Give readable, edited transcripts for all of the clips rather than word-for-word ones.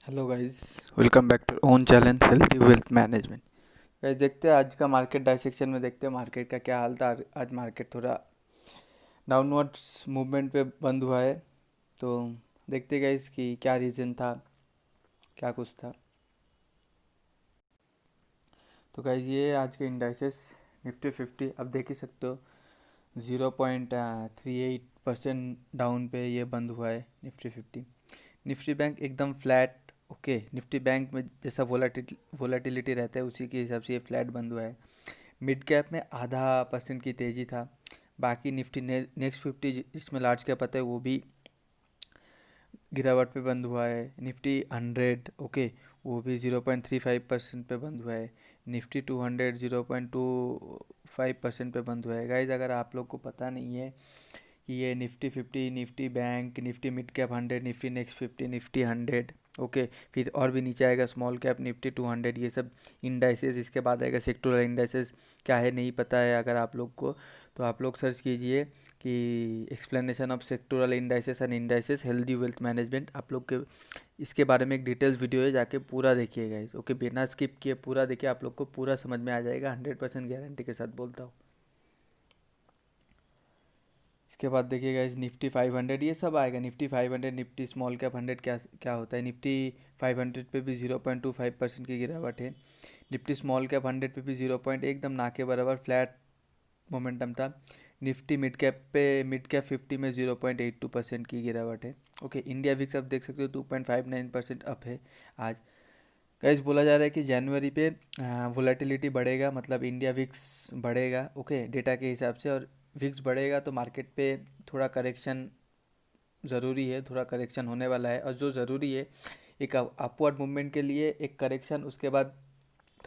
Hello guys, welcome back to own channel healthy wealth management. Guys देखते हैं आज का मार्केट डायसेक्शन में, देखते हैं मार्केट का क्या हाल था। आज मार्केट थोड़ा डाउनवर्ड्स मूवमेंट पे बंद हुआ है, तो देखते हैं गाइस कि क्या रीज़न था, क्या कुछ था। तो गाइस ये आज के इंडाइसेस निफ्टी 50 अब देख ही सकते हो 0.38% डाउन पे ये बंद हुआ है निफ्टी 50। निफ्टी बैंक एकदम फ्लैट। ओके, निफ्टी बैंक में जैसा वोलाटिलिटी रहता है उसी के हिसाब से ये फ्लैट बंद हुआ है। मिड कैप में ½ % की तेज़ी था। बाकी निफ्टी नेक्स्ट 50 जिसमें लार्ज कैप आता है वो भी गिरावट पे बंद हुआ है। निफ्टी 100 ओके, वो भी 0.35% पे बंद हुआ है। निफ्टी 200 0.25% पे बंद हुआ है। गाइज अगर आप लोग को पता नहीं है कि ये Nifty 50, Nifty bank, Nifty mid cap 100, Nifty next 50, Nifty 100 okay, फिर और भी नीचे आएगा स्मॉल कैप निफ्टी 200, ये सब इंडाइसेस। इसके बाद आएगा सेक्टोरल इंडाइसेस, क्या है नहीं पता है अगर आप लोग को, तो आप लोग सर्च कीजिए कि explanation of sectoral indices and indices healthy wealth management. आप लोग के इसके बारे में एक डिटेल्स वीडियो है, जाके पूरा देखिएगा इस ओके, बिना स्किप किए पूरा देखिए, आप लोग को पूरा समझ में आ जाएगा, 100% गारंटी के साथ बोलता हूँ। इसके बाद देखिएगा इस निफ्टी 500 ये सब आएगा। निफ्टी 500, निफ्टी स्मॉल कैप 100 क्या क्या होता है। निफ्टी 500 पे भी 0.25% की गिरावट है। निफ्टी स्मॉल कैप 100 पे भी 0. एकदम ना के बराबर फ्लैट मोमेंटम था। निफ्टी मिड कैप 50 में 0.82% की गिरावट है। ओके, इंडिया विक्स आप देख सकते हो 2.59% अप है आज। गाइस बोला जा रहा है कि जनवरी पे वोलेटिलिटी बढ़ेगा, मतलब इंडिया विक्स बढ़ेगा ओके डेटा के हिसाब से, और विक्स बढ़ेगा तो मार्केट पे थोड़ा करेक्शन ज़रूरी है, थोड़ा करेक्शन होने वाला है। और जो ज़रूरी है एक अपवर्ड मूवमेंट के लिए एक करेक्शन, उसके बाद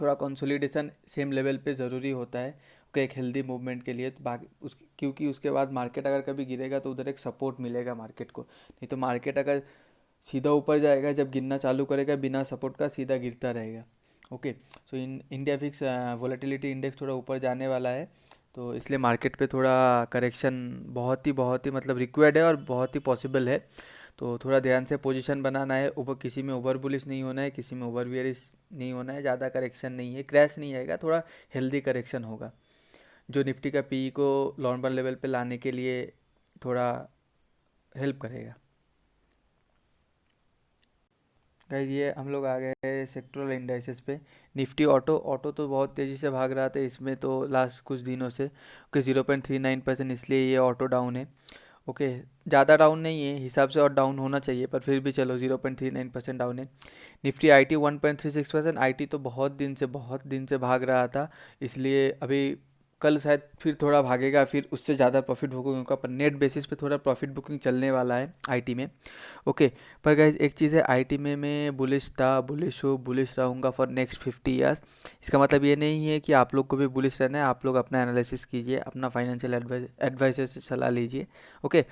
थोड़ा कंसोलिडेशन सेम लेवल पे ज़रूरी होता है ओके, एक हेल्दी मूवमेंट के लिए। तो बाकी क्योंकि उसके बाद मार्केट अगर कभी गिरेगा तो उधर एक सपोर्ट मिलेगा मार्केट को, नहीं तो मार्केट अगर सीधा ऊपर जाएगा, जब गिरना चालू करेगा बिना सपोर्ट का सीधा गिरता रहेगा okay. So India fix volatility index थोड़ा ऊपर जाने वाला है, तो इसलिए मार्केट पे थोड़ा करेक्शन बहुत ही मतलब रिक्वायर्ड है और बहुत ही पॉसिबल है। तो थोड़ा ध्यान से पोजीशन बनाना है, ऊपर किसी में ओवर बुलिश नहीं होना है, किसी में ओवर बियरिश नहीं होना है। ज़्यादा करेक्शन नहीं है, क्रैश नहीं आएगा, थोड़ा हेल्दी करेक्शन होगा जो निफ्टी का पी को नॉर्मल लेवल पे लाने के लिए थोड़ा हेल्प करेगा। गाइस ये हम लोग आ गए सेक्टरल इंडाइसेस पे। निफ्टी ऑटो ऑटो तो बहुत तेज़ी से भाग रहा था इसमें तो लास्ट कुछ दिनों से ओके, 0.39%, इसलिए ये ऑटो डाउन है ओके। ज़्यादा डाउन नहीं है हिसाब से, और डाउन होना चाहिए पर फिर भी चलो 0.39% डाउन है। निफ्टी आईटी 1.36%, आईटी तो बहुत दिन से भाग रहा था, इसलिए अभी कल शायद फिर थोड़ा भागेगा, फिर उससे ज़्यादा प्रॉफिट बुकिंग होगा, पर नेट बेसिस पे थोड़ा प्रॉफिट बुकिंग चलने वाला है आईटी में ओके। पर गाइज एक चीज़ है, आईटी में मैं बुलिश था, बुलिश रहूँगा फॉर नेक्स्ट 50 ईयर्स। इसका मतलब ये नहीं है कि आप लोग को भी बुलिश रहना है। आप लोग अपना एनालिसिस कीजिए, अपना फाइनेंशियल एडवाइजर से सलाह लीजिए ओके।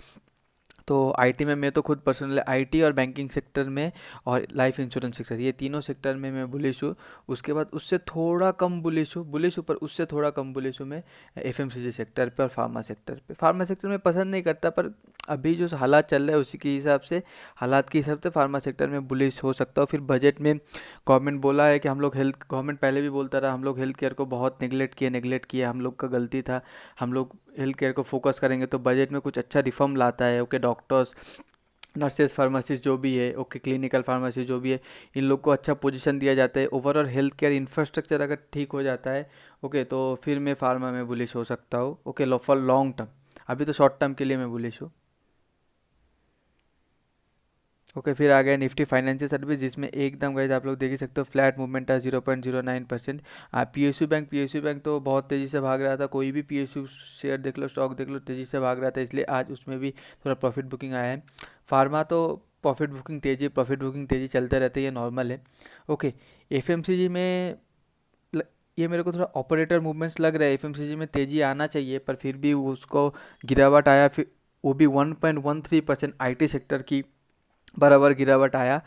तो आईटी में मैं तो खुद पर्सनल आईटी और बैंकिंग सेक्टर में और लाइफ इंश्योरेंस सेक्टर, ये तीनों सेक्टर में मैं बुलिश हूँ। उसके बाद उससे थोड़ा कम बुलिश हूँ पर उससे थोड़ा कम बुलिश हूँ मैं एफएमसीजी सेक्टर पे और फार्मा सेक्टर पे। फार्मा सेक्टर में पसंद नहीं करता, पर अभी जो हालात चल रहे हैं उसी के हिसाब से, हालात के हिसाब से फार्मा सेक्टर में बुलिश हो सकता हूँ। फिर बजट में गवर्नमेंट बोला है कि हम लोग हेल्थ, गवर्नमेंट पहले भी बोलता रहा हम लोग हेल्थ केयर को बहुत नेगलेक्ट किया, हम लोग का गलती था, हम लोग हेल्थ केयर को फोकस करेंगे तो बजट में कुछ अच्छा रिफॉर्म लाता है ओके। डॉक्टर्स, नर्सेज, फार्मासिस्ट जो भी है ओके, क्लिनिकल फार्मासिस्ट जो भी है, इन लोग को अच्छा पोजीशन दिया जाता है। ओवरऑल हेल्थ केयर इंफ्रास्ट्रक्चर अगर ठीक हो जाता है ओके, तो फिर मैं फार्मा में बुलिश हो सकता हूँ ओके, फॉर लॉन्ग टर्म। अभी तो शॉर्ट टर्म के लिए मैं बुलिश हूँ ओके। फिर आ गया निफ्टी फाइनेंशियल सर्विस, जिसमें एकदम गए आप लोग देख ही सकते हो फ्लैट मूवमेंट था 0.09%। पीएसयू बैंक तो बहुत तेज़ी से भाग रहा था, कोई भी पीएसयू शेयर देख लो, स्टॉक देख लो, तेज़ी से भाग रहा था, इसलिए आज उसमें भी थोड़ा प्रॉफिट बुकिंग आया है। फार्मा तो प्रॉफिट बुकिंग तेज़ी चलते रहते हैं, ये नॉर्मल है ओके। एफएमसीजी में ल- ये मेरे को थोड़ा ऑपरेटर मूवमेंट्स लग रहा है, एफएमसीजी में तेज़ी आना चाहिए पर फिर भी उसको गिरावट आया, फिर वो भी 1.13% आईटी सेक्टर की बराबर गिरावट आया।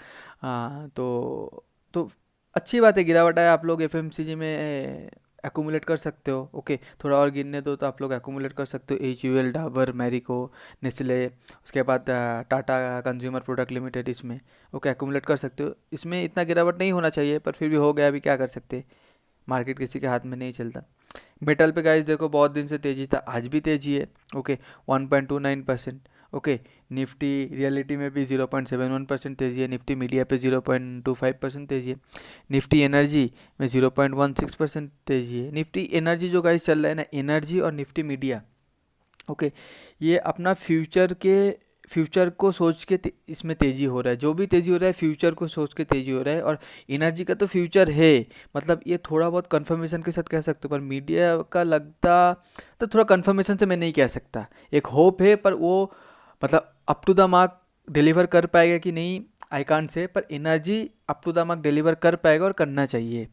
तो अच्छी बात है गिरावट आया। आप लोग एफएमसीजी में एक्यूमुलेट कर सकते हो। ओके, थोड़ा और गिनने दो तो आप लोग एक्यूमुलेट कर सकते हो, HUL, डाबर, मैरिको, नेस्ले, उसके बाद टाटा कंज्यूमर प्रोडक्ट लिमिटेड, इसमें ओके एक्यूमुलेट कर सकते हो। इसमें इतना गिरावट नहीं होना चाहिए पर फिर भी हो गया, अभी क्या कर सकते, मार्केट किसी के हाथ में नहीं चलता। मेटल पे गाइस देखो बहुत दिन से तेजी था, आज भी तेजी है। ओके, 1.29%। ओके, निफ्टी रियलिटी में भी 0.71% तेजी है, निफ्टी मीडिया पे 0.25% तेजी है, निफ्टी एनर्जी में 0.16% तेजी है। निफ्टी एनर्जी जो गाइस चल रहा है ना, एनर्जी और निफ्टी मीडिया, ओके, ये अपना फ्यूचर को सोच के इसमें तेज़ी हो रहा है, जो भी तेज़ी हो रहा है फ्यूचर को सोच के तेज़ी हो रहा है। और एनर्जी का तो फ्यूचर है, मतलब ये थोड़ा बहुत कंफर्मेशन के साथ कह सकते हो, पर मीडिया का लगता तो थोड़ा कंफर्मेशन से मैं नहीं कह सकता, एक होप है, पर वो मतलब up to the mark deliver कर पाएगा कि नहीं, आई कांट से, पर energy up to the mark deliver कर पाएगा और करना चाहिए।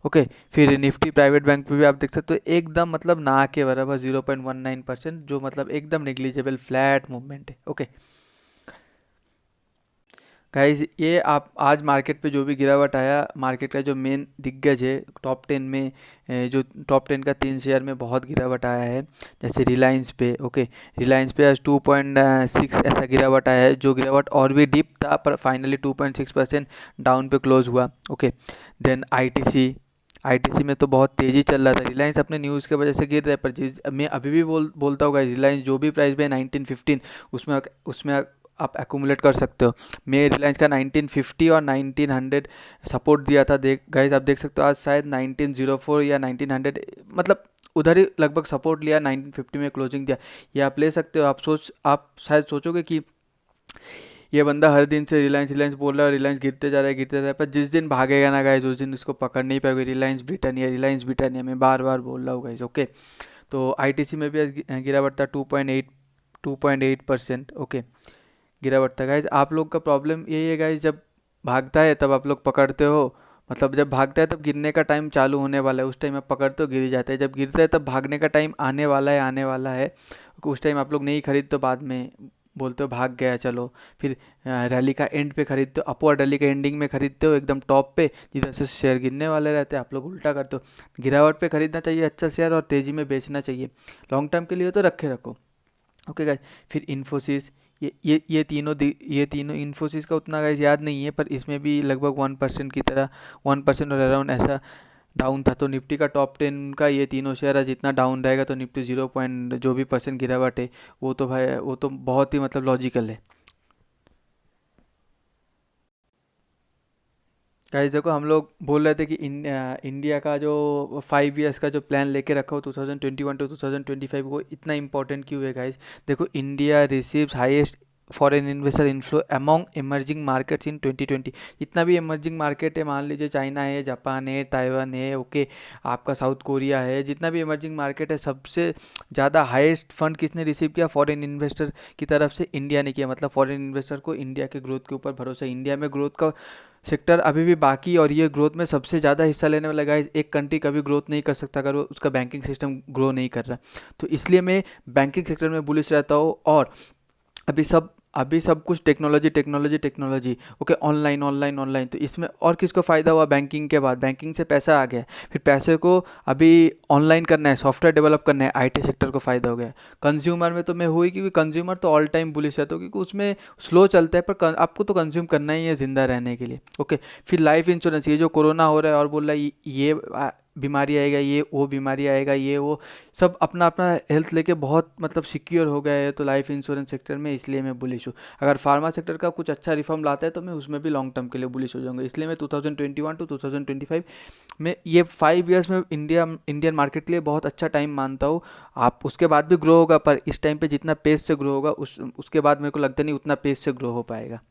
ओके, फिर निफ्टी प्राइवेट बैंक पे भी आप देख सकते हो एकदम मतलब ना के बराबर 0.19%, जो मतलब एकदम नेग्लिजिबल फ्लैट मूवमेंट है। ओके गाइज, ये आप आज मार्केट पे जो भी गिरावट आया, मार्केट का जो मेन दिग्गज है टॉप 10 में, जो टॉप 10 का 3 शेयर में बहुत गिरावट आया है, जैसे रिलायंस पे। ओके, रिलायंस पे आज 2.6 ऐसा गिरावट आया है, जो गिरावट और भी डीप था पर फाइनली 2.6% डाउन पे क्लोज हुआ। ओके, देन आईटीसी में तो बहुत तेज़ी चल रहा था, रिलायंस अपने न्यूज़ के वजह से गिर रहा है, पर जिस मैं अभी भी बोलता हूँ रिलायंस जो भी प्राइस पे 1915, उसमें आप एक्यूमुलेट कर सकते हो। मैं रिलायंस का 1950 और 1900 सपोर्ट दिया था, देख गाइस आप देख सकते हो आज शायद 1904 या 1900, मतलब उधर ही लगभग सपोर्ट लिया, 1950 में क्लोजिंग दिया। ये आप ले सकते हो। आप शायद सोचोगे कि ये बंदा हर दिन से रिलायंस रिलायंस बोल रहा है, रिलायंस गिरते जा रहा है, पर जिस दिन भागेगा ना गाइस उस दिन इसको पकड़ नहीं पाओगे। रिलायंस ब्रिटानिया मैं बार बार बोल रहा हूँ गाइस। ओके, तो आईटीसी में भी आज गिरावट था 2.8%। ओके, गिरावट था गाइज। आप लोग का प्रॉब्लम यही है गाइज, जब भागता है तब आप लोग पकड़ते हो, मतलब जब भागता है तब गिरने का टाइम चालू होने वाला है, उस टाइम आप पकड़ते हो गिर जाते हैं, जब गिरता है तब भागने का टाइम आने वाला है। उस टाइम आप लोग नहीं खरीदते, बाद में बोलते हो भाग गया चलो, फिर रैली का एंड पे खरीदते हो, अपवर्ड रैली का एंडिंग में खरीदते हो एकदम टॉप पे, जिधर से शेयर गिरने वाले रहते हैं, आप लोग उल्टा करते हो। गिरावट पे खरीदना चाहिए अच्छा शेयर और तेज़ी में बेचना चाहिए, लॉन्ग टर्म के लिए तो रखे रखो। ओके गाइज, फिर इन्फोसिस, ये तीनों इन्फोसिस का उतना गाइज याद नहीं है, पर इसमें भी लगभग 1% की तरह, 1% और अराउंड ऐसा डाउन था। तो निफ्टी का टॉप 10 का ये तीनों शेयर है, जितना डाउन रहेगा तो निफ्टी 0 पॉइंट जो भी परसेंट गिरावट है, वो तो भाई वो तो बहुत ही मतलब लॉजिकल है। गाइस देखो, हम लोग बोल रहे थे कि इंडिया का जो 5 इयर्स का जो प्लान लेके रखा हो 2021 टू 2025, वो इतना इंपॉर्टेंट क्यों है गाइस? देखो, India receives highest foreign investor inflow among emerging markets in 2020। जितना भी इमर्जिंग मार्केट है, मान लीजिए चाइना है, जापान है, ताइवान है, ओके, आपका साउथ कोरिया है, जितना भी इमर्जिंग मार्केट है, सबसे ज़्यादा हाईएस्ट फंड किसने रिसीव किया? फॉरेन इन्वेस्टर की तरफ से इंडिया ने किया। मतलब फॉरेन इन्वेस्टर को इंडिया के ग्रोथ के ऊपर भरोसा है। इंडिया में ग्रोथ का सेक्टर अभी भी बाकी, और ये ग्रोथ में सबसे ज़्यादा हिस्सा लेने वाला गाइस, एक कंट्री कभी ग्रोथ नहीं कर सकता अगर वो उसका बैंकिंग सिस्टम ग्रो नहीं कर रहा। तो इसलिए मैं बैंकिंग सेक्टर में बुलिश रहता हूँ। और अभी सब कुछ technology, okay, online online online, तो इसमें और किसको फ़ायदा हुआ? बैंकिंग के बाद बैंकिंग से पैसा आ गया, फिर पैसे को अभी ऑनलाइन करना है, सॉफ्टवेयर डेवलप करना है, आईटी सेक्टर को फ़ायदा हो गया। कंज्यूमर में तो मैं हुई, क्योंकि कंज्यूमर तो ऑल टाइम बुलिश रहता हूँ, क्योंकि उसमें स्लो चलता है, पर आपको तो कंज्यूम करना ही है ज़िंदा रहने के लिए। ओके, फिर लाइफ इंश्योरेंस, ये जो कोरोना हो रहा है और बोल रहा है ये बीमारी आएगा, ये वो बीमारी आएगा, ये वो सब अपना अपना हेल्थ लेके बहुत मतलब सिक्योर हो गया है, तो लाइफ इंश्योरेंस सेक्टर में इसलिए मैं बुलिश हूँ। अगर फार्मा सेक्टर का कुछ अच्छा रिफॉर्म लाता है तो मैं उसमें भी लॉन्ग टर्म के लिए बुलिश हो जाऊंगा। इसलिए मैं 2021 टू 2025 में, ये 5 इयर्स में इंडियन मार्केट के लिए बहुत अच्छा टाइम मानता हूँ। आप उसके बाद भी ग्रो होगा, पर इस टाइम पे जितना पेस से ग्रो होगा उसके बाद मेरे को लगता नहीं उतना पेस से ग्रो हो पाएगा।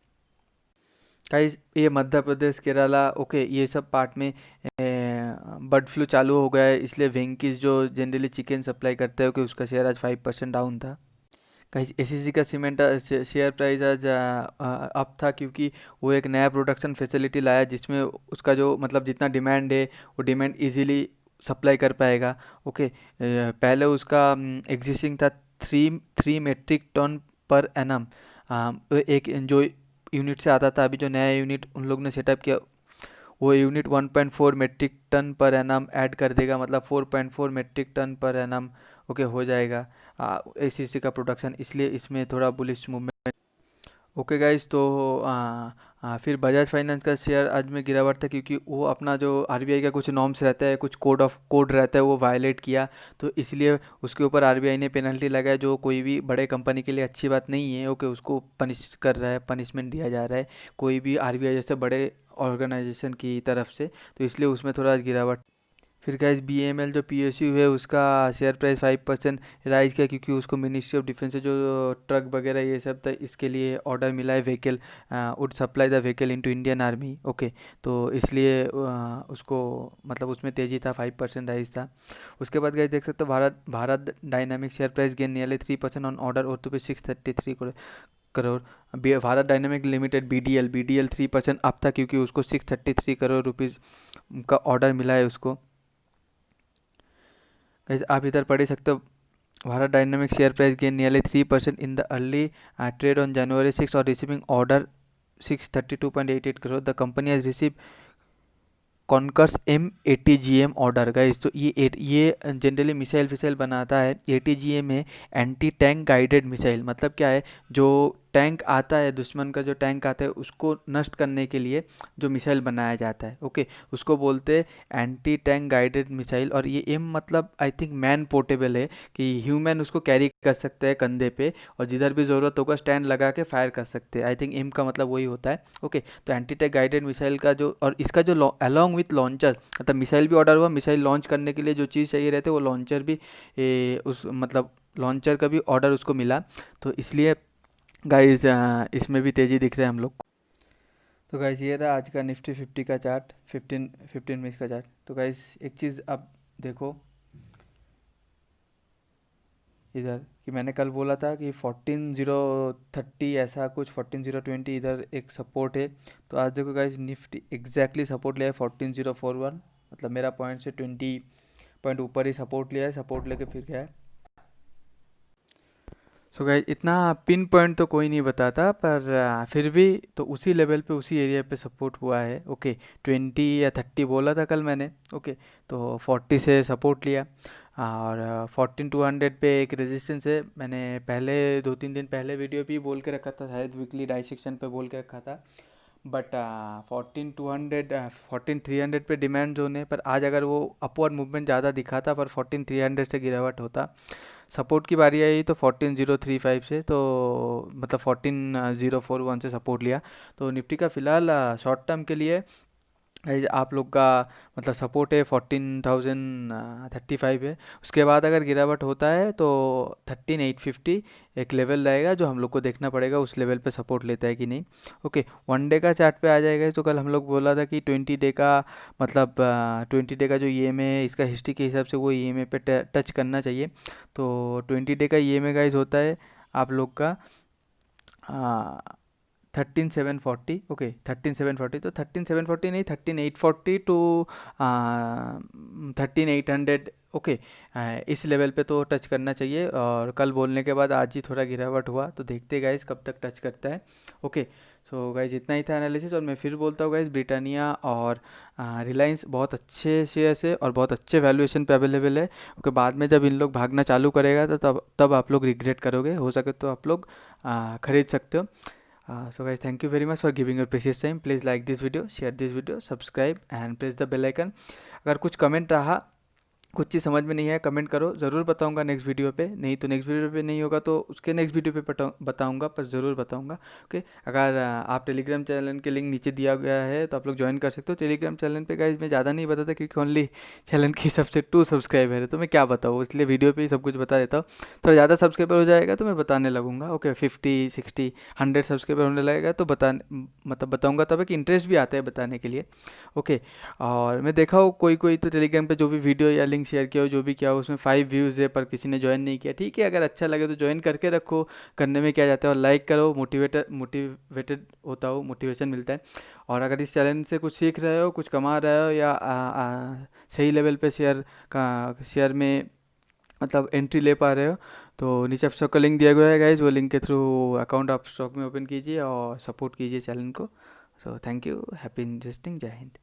गाइस, ये मध्य प्रदेश, केरला, ओके, ये सब पार्ट में बर्ड फ्लू चालू हो गया है, इसलिए वेंकीज जो जनरली चिकन सप्लाई करते हो कि उसका शेयर आज 5% डाउन था। गाइस, एसीसी का सीमेंट शेयर प्राइस आज अप था, क्योंकि वो एक नया प्रोडक्शन फैसिलिटी लाया, जिसमें उसका जो मतलब जितना डिमांड है वो डिमांड इजीली सप्लाई कर पाएगा। ओके, पहले उसका एग्जिस्टिंग था 3 मेट्रिक टन पर एनम, एक जो यूनिट से आता था। अभी जो नया यूनिट उन लोग ने सेटअप किया, वो unit 1.4 metric ton per annum add कर देगा, मतलब 4.4 metric ton per annum okay हो जाएगा एसीसी का प्रोडक्शन, इसलिए इसमें थोड़ा बुलिश मूवमेंट। ओके गाइस, तो फिर बजाज फाइनेंस का शेयर आज में गिरावट था क्योंकि वो अपना जो आरबीआई का कुछ नॉर्म्स रहता है, कुछ कोड रहता है, वो वायलेट किया, तो इसलिए उसके ऊपर आरबीआई ने पेनल्टी लगाया, जो कोई भी बड़े कंपनी के लिए अच्छी बात नहीं है। ओके, उसको पनिश कर रहा है, पनिशमेंट दिया जा रहा है कोई भी आरबीआई जैसे बड़े ऑर्गेनाइजेशन की तरफ से, तो इसलिए उसमें थोड़ा गिरावट। फिर गाइस बीएमएल जो पीएसयू है उसका शेयर प्राइस 5% राइज किया क्योंकि उसको मिनिस्ट्री ऑफ डिफेंस से जो ट्रक वगैरह ये सब था इसके लिए ऑर्डर मिला है, vehicle would supply the vehicle into Indian army. Okay, तो इसलिए उसको मतलब उसमें तेज़ी था, 5% राइज था। उसके बाद गाइस देख सकते हो Bharat dynamic share price gain nearly 3% on order और तो 633 crore. Bharat dynamic limited BDL 3% up था क्योंकि उसको 633 करोड़ रुपीज़ का ऑर्डर मिला है उसको। Guys, आप इधर पढ़ ही सकते हो, Bharat dynamic share price gain nearly 3% in the early trade on January 6 और receiving order 632.88 crore. The company has receive Konkurs M ATGM order. Guys, तो ये जनरली मिसाइल फिसाइल बनाता है। एटीजीएम है एंटी टैंक गाइडेड मिसाइल, मतलब क्या है, जो टैंक आता है, दुश्मन का जो टैंक आता है उसको नष्ट करने के लिए जो मिसाइल बनाया जाता है, ओके, उसको बोलते हैं एंटी टैंक गाइडेड मिसाइल। और ये एम मतलब आई थिंक मैन पोर्टेबल है कि ह्यूमन उसको कैरी कर सकते हैं कंधे पे और जिधर भी ज़रूरत होगा स्टैंड लगा के फायर कर सकते हैं। आई थिंक एम का मतलब वही होता है। ओके, तो एंटी टैंक गाइडेड मिसाइल का जो, और इसका जो अलॉन्ग विथ लॉन्चर, मतलब मिसाइल भी ऑर्डर हुआ, मिसाइल लॉन्च करने के लिए जो चीज़ चाहिए रहते वो लॉन्चर भी उस मतलब लॉन्चर का भी ऑर्डर उसको मिला, तो इसलिए गाइस इसमें भी तेज़ी दिख रहा है हम लोग को। तो गाइस ये रहा आज का निफ्टी 50 का चार्ट, 15 मिनट का चार्ट। तो गाइस एक चीज़ आप देखो इधर कि मैंने कल बोला था कि 14,030 ऐसा कुछ 14,020 इधर एक सपोर्ट है, तो आज देखो गाइस निफ्टी एग्जैक्टली सपोर्ट लिया है 14,041, मतलब मेरा पॉइंट से 20 पॉइंट ऊपर ही सपोर्ट लिया है, सपोर्ट लेके फिर गया है। सो गाइस इतना पिन पॉइंट तो कोई नहीं बताता, पर फिर भी तो उसी लेवल पे उसी एरिया पे सपोर्ट हुआ है। ओके, 20 या 30 बोला था कल मैंने। ओके, तो 40 से सपोर्ट लिया और 14,200 पे एक रेजिस्टेंस है। मैंने पहले 2-3 दिन पहले वीडियो भी बोल के रखा था, शायद वीकली डाइसेक्शन पे बोल के रखा था, बट 14,200 14,300 पे डिमांड जोन है, पर आज अगर वो अपवर्ड मूवमेंट ज़्यादा दिखाता पर 14,300 से गिरावट होता। सपोर्ट की बारी आई तो 14,035 से, तो मतलब 14,041 से सपोर्ट लिया। तो निफ्टी का फ़िलहाल शॉर्ट टर्म के लिए आप लोग का मतलब सपोर्ट है 14,035 है। उसके बाद अगर गिरावट होता है तो 13,850 एक लेवल रहेगा जो हम लोग को देखना पड़ेगा, उस लेवल पे सपोर्ट लेता है कि नहीं। ओके, 1 डे का चार्ट पे आ जाएगा। तो कल हम लोग बोला था कि 20 डे का मतलब 20 डे का जो ईएमए है इसका हिस्ट्री के हिसाब से वो ईएमए पे टच करना चाहिए। तो 20 डे का ईएमए गाइज होता है आप लोग का 13,740। ओके, 13,740, तो 13,740 नहीं, 13,840 टू 13,800। ओके, इस लेवल पे तो टच करना चाहिए। और कल बोलने के बाद आज ही थोड़ा गिरावट हुआ, तो देखते गाइस कब तक टच करता है। ओके, सो गाइस इतना ही था एनालिसिस। और मैं फिर बोलता हूँ गाइस, ब्रिटानिया और रिलायंस बहुत अच्छे शेयर्स है और बहुत अच्छे वैल्यूएशन पे अवेलेबल है। ओके, बाद में जब इन लोग भागना चालू करेगा तो तब आप लोग रिग्रेट करोगे, हो सके तो आप लोग खरीद सकते हो। So guys, thank you very much for giving your precious time. Please like this video, share this video, subscribe and press the bell icon. अगर कुछ कमेंट रहा, कुछ चीज़ समझ में नहीं है, कमेंट करो, ज़रूर बताऊंगा नेक्स्ट वीडियो पे। नहीं तो नेक्स्ट वीडियो पे नहीं होगा तो उसके नेक्स्ट वीडियो पे बताऊंगा, पर ज़रूर बताऊंगा। ओके, अगर आप टेलीग्राम चैनल के लिंक नीचे दिया गया है तो आप लोग ज्वाइन कर सकते हो। टेलीग्राम चैनल पे गाइज मैं ज़्यादा नहीं बताता क्योंकि ओनली चैनल की सबसे 2 सब्सक्राइबर है, तो मैं क्या बताऊँ, इसलिए वीडियो पे ही सब कुछ बता देता हूँ। थोड़ा ज़्यादा सब्सक्राइबर हो जाएगा तो मैं बताने लगूंगा। ओके, 50, 60, 100 सब्सक्राइबर होने लगेगा तो मतलब बताऊँगा, तब एक इंटरेस्ट भी आता है बताने के लिए। ओके, और मैं देखा हूँ कोई कोई तो टेलीग्राम पे जो भी वीडियो या लिंक शेयर किया हो, जो भी किया हो, उसमें 5 व्यूज़ है पर किसी ने ज्वाइन नहीं किया। ठीक है, अगर अच्छा लगे तो ज्वाइन करके रखो, करने में क्या जाता है, और लाइक करो, मोटिवेटेड होता हो, मोटिवेशन मिलता है। और अगर इस चैनल से कुछ सीख रहे हो, कुछ कमा रहे हो या सही लेवल पे शेयर में मतलब एंट्री ले पा रहे हो, तो नीचे आप स्टॉक का लिंक दिया गया है गाइज, वो लिंक के थ्रू अकाउंट आप स्टॉक में ओपन कीजिए और सपोर्ट कीजिए चैनल को। So thank you, happy investing, जय हिंद।